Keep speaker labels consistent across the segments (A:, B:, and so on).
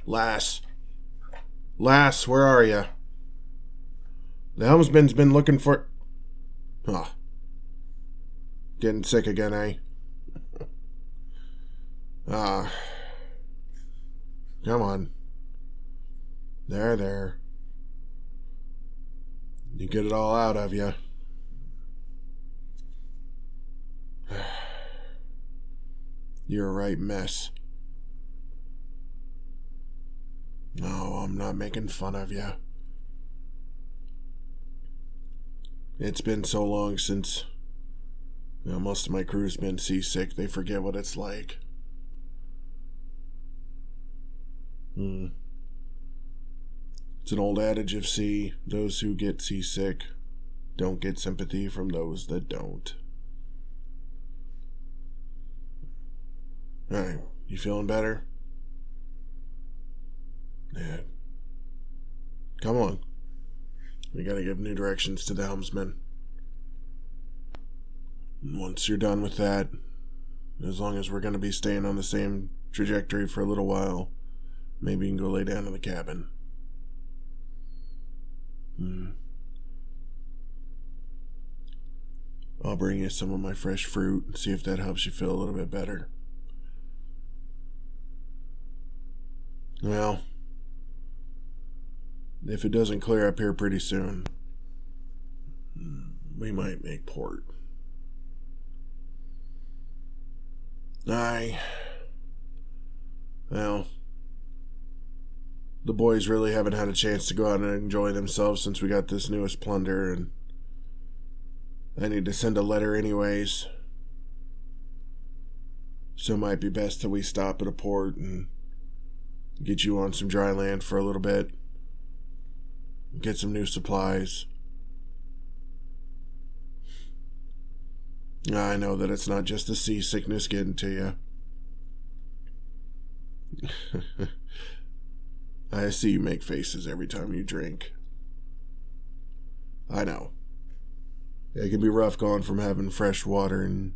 A: Lass, where are you? The helmsman's been looking for... Huh. Getting sick again, eh? Come on. There. You get it all out of you. You're a right mess. No, I'm not making fun of you. It's been so long since most of my crew's been seasick, they forget what it's like. It's an old adage of sea. Those who get seasick don't get sympathy from those that don't. Alright, you feeling better? Yeah. Come on. We gotta give new directions to the helmsman. And once you're done with that, as long as we're gonna be staying on the same trajectory for a little while, maybe you can go lay down in the cabin. I'll bring you some of my fresh fruit and see if that helps you feel a little bit better. Well, if it doesn't clear up here pretty soon, we might make port. Well, the boys really haven't had a chance to go out and enjoy themselves since we got this newest plunder, and I need to send a letter anyways. So it might be best that we stop at a port and get you on some dry land for a little bit. Get some new supplies. I know that it's not just the seasickness getting to you. I see you make faces every time you drink. I know. It can be rough going from having fresh water and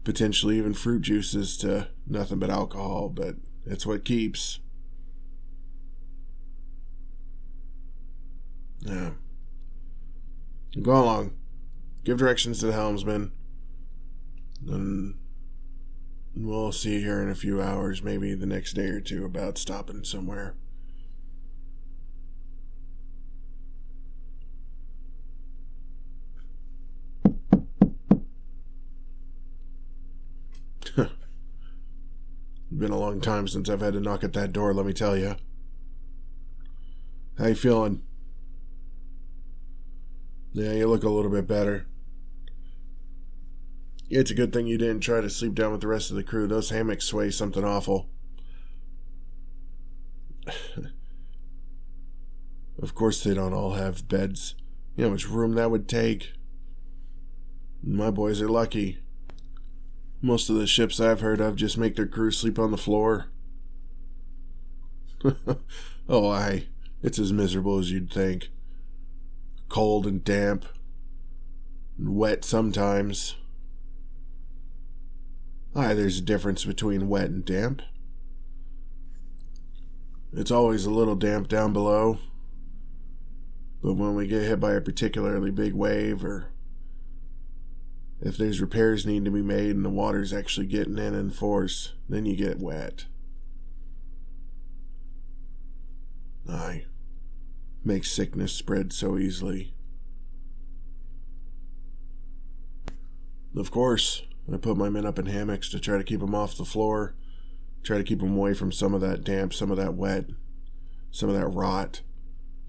A: potentially even fruit juices to nothing but alcohol, but it's what keeps. Yeah. Go along. Give directions to the helmsman. And we'll see here in a few hours, maybe the next day or two, about stopping somewhere. Been a long time since I've had to knock at that door, let me tell you. How you feeling? Yeah, you look a little bit better. It's a good thing you didn't try to sleep down with the rest of the crew. Those hammocks sway something awful. Of course they don't all have beds. You know how much room that would take? My boys are lucky. Most of the ships I've heard of just make their crew sleep on the floor. Oh, it's as miserable as you'd think. Cold and damp. And wet sometimes. There's a difference between wet and damp. It's always a little damp down below. But when we get hit by a particularly big wave, or if there's repairs need to be made and the water's actually getting in force, then you get wet. Makes sickness spread so easily. Of course, I put my men up in hammocks to try to keep them off the floor, try to keep them away from some of that damp, some of that wet, some of that rot,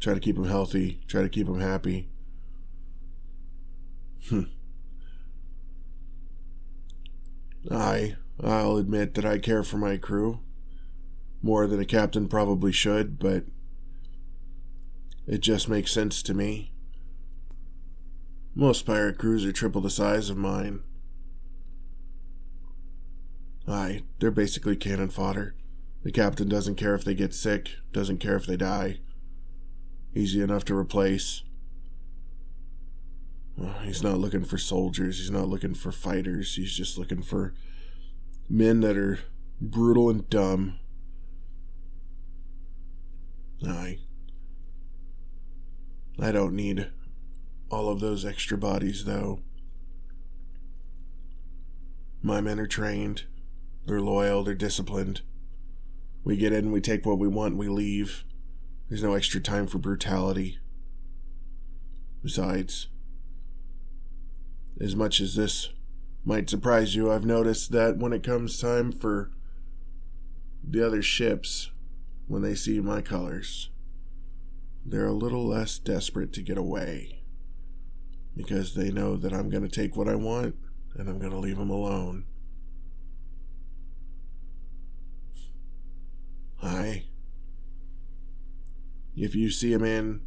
A: try to keep them healthy, try to keep them happy. I'll admit that I care for my crew, more than a captain probably should, but it just makes sense to me. Most pirate crews are triple the size of mine. They're basically cannon fodder. The captain doesn't care if they get sick, doesn't care if they die. Easy enough to replace. He's not looking for soldiers, he's not looking for fighters, he's just looking for men that are brutal and dumb, I don't need all of those extra bodies, though. My men are trained. They're loyal. They're disciplined. We get in, we take what we want, we leave. There's no extra time for brutality. Besides, as much as this might surprise you, I've noticed that when it comes time for the other ships, when they see my colors, they're a little less desperate to get away, because they know that I'm going to take what I want and I'm going to leave them alone. Aye. If you see a man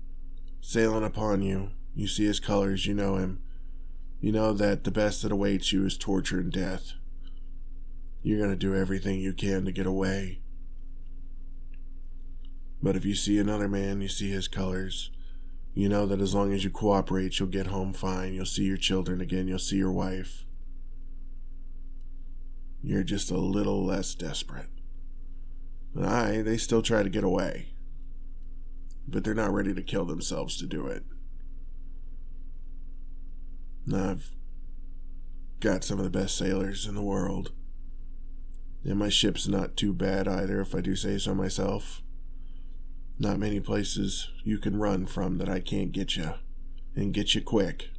A: sailing upon you, you see his colors, you know him. You know that the best that awaits you is torture and death. You're going to do everything you can to get away. But if you see another man, you see his colors, you know that as long as you cooperate, you'll get home fine. You'll see your children again. You'll see your wife. You're just a little less desperate. Aye, they still try to get away, but they're not ready to kill themselves to do it. I've got some of the best sailors in the world, and my ship's not too bad either, if I do say so myself. Not many places you can run from that I can't get you, and get you quick.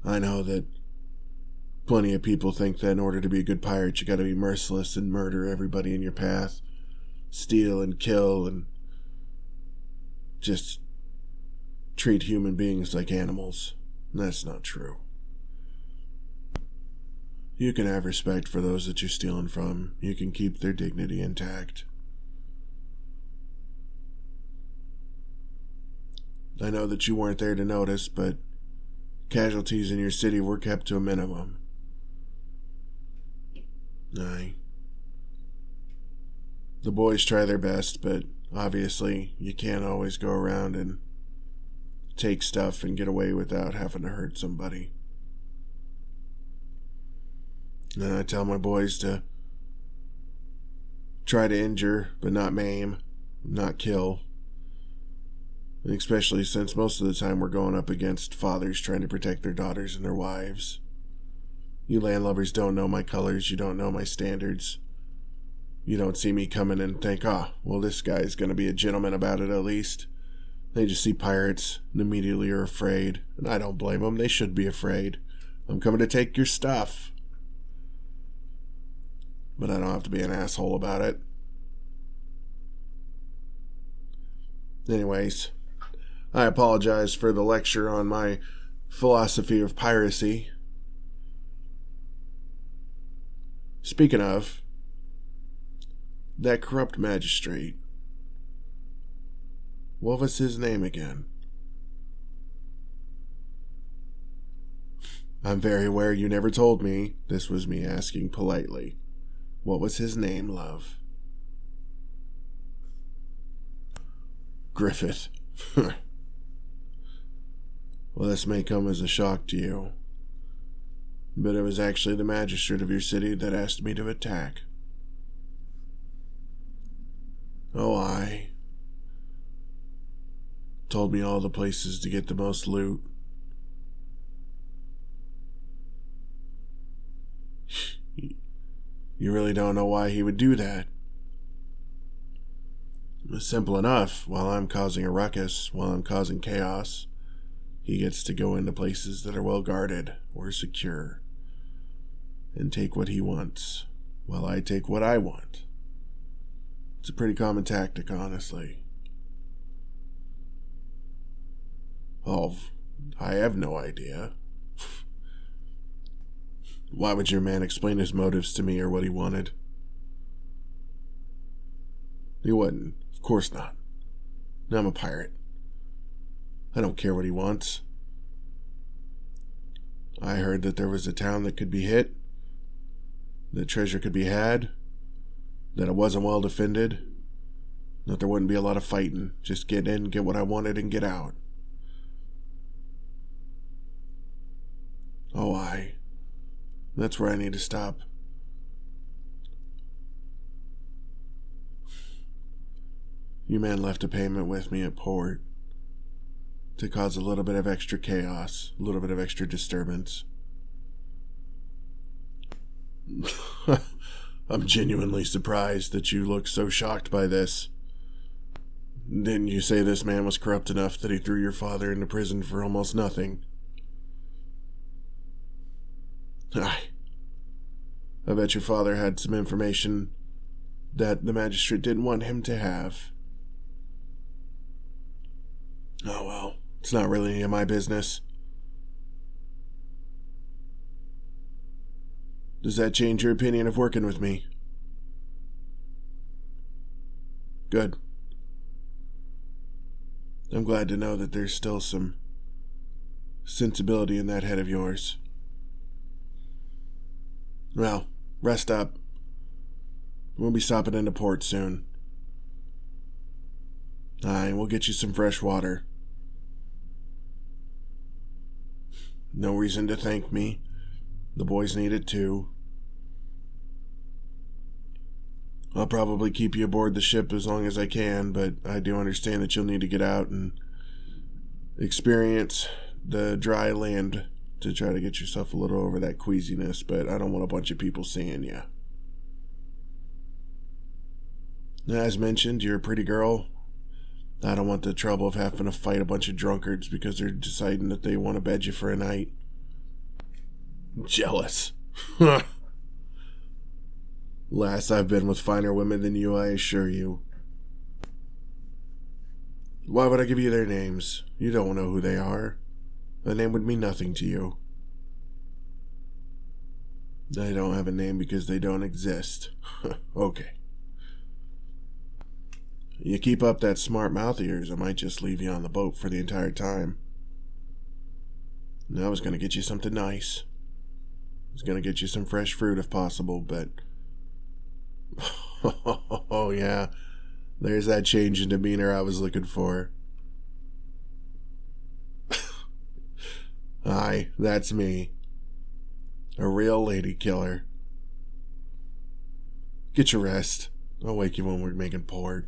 A: I know that plenty of people think that in order to be a good pirate, you gotta be merciless and murder everybody in your path, steal and kill, and just treat human beings like animals. That's not true. You can have respect for those that you're stealing from. You can keep their dignity intact. I know that you weren't there to notice, but casualties in your city were kept to a minimum. Aye. The boys try their best, but obviously you can't always go around and take stuff and get away without having to hurt somebody. And I tell my boys to try to injure, but not maim, not kill. And especially since most of the time we're going up against fathers trying to protect their daughters and their wives. You landlubbers don't know my colors, you don't know my standards. You don't see me coming and think, well, this guy's going to be a gentleman about it at least. They just see pirates and immediately are afraid. And I don't blame them, they should be afraid. I'm coming to take your stuff. But I don't have to be an asshole about it. Anyways, I apologize for the lecture on my philosophy of piracy. Speaking of, that corrupt magistrate, what was his name again? I'm very aware you never told me. This was me asking politely. What was his name, love? Griffith. Well, this may come as a shock to you, but it was actually the magistrate of your city that asked me to attack. Oh, I told me all the places to get the most loot. You really don't know why he would do that. It's simple enough. While I'm causing a ruckus, while I'm causing chaos, he gets to go into places that are well guarded or secure and take what he wants, while I take what I want. It's a pretty common tactic, honestly. Oh, I have no idea. Why would your man explain his motives to me or what he wanted? He wouldn't. Of course not. I'm a pirate. I don't care what he wants. I heard that there was a town that could be hit, that treasure could be had, that it wasn't well defended, that there wouldn't be a lot of fighting. Just get in, get what I wanted, and get out. Oh, that's where I need to stop. You men left a payment with me at port to cause a little bit of extra chaos, a little bit of extra disturbance. I'm genuinely surprised that you look so shocked by this. Didn't you say this man was corrupt enough that he threw your father into prison for almost nothing? I bet your father had some information that the magistrate didn't want him to have. Oh well, it's not really any of my business. Does that change your opinion of working with me? Good. I'm glad to know that there's still some sensibility in that head of yours. Well, rest up. We'll be stopping into port soon. Aye, we'll get you some fresh water. No reason to thank me. The boys need it too. I'll probably keep you aboard the ship as long as I can, but I do understand that you'll need to get out and experience the dry land to try to get yourself a little over that queasiness, but I don't want a bunch of people seeing you. As mentioned, you're a pretty girl. I don't want the trouble of having to fight a bunch of drunkards because they're deciding that they want to bed you for a night. Jealous. Lass, I've been with finer women than you, I assure you. Why would I give you their names? You don't know who they are. A name would mean nothing to you. They don't have a name because they don't exist. Okay. You keep up that smart mouth of yours, I might just leave you on the boat for the entire time. I was going to get you something nice. I was going to get you some fresh fruit if possible, but... Oh, yeah. There's that change in demeanor I was looking for. Aye, that's me. A real lady killer. Get your rest. I'll wake you when we're making port.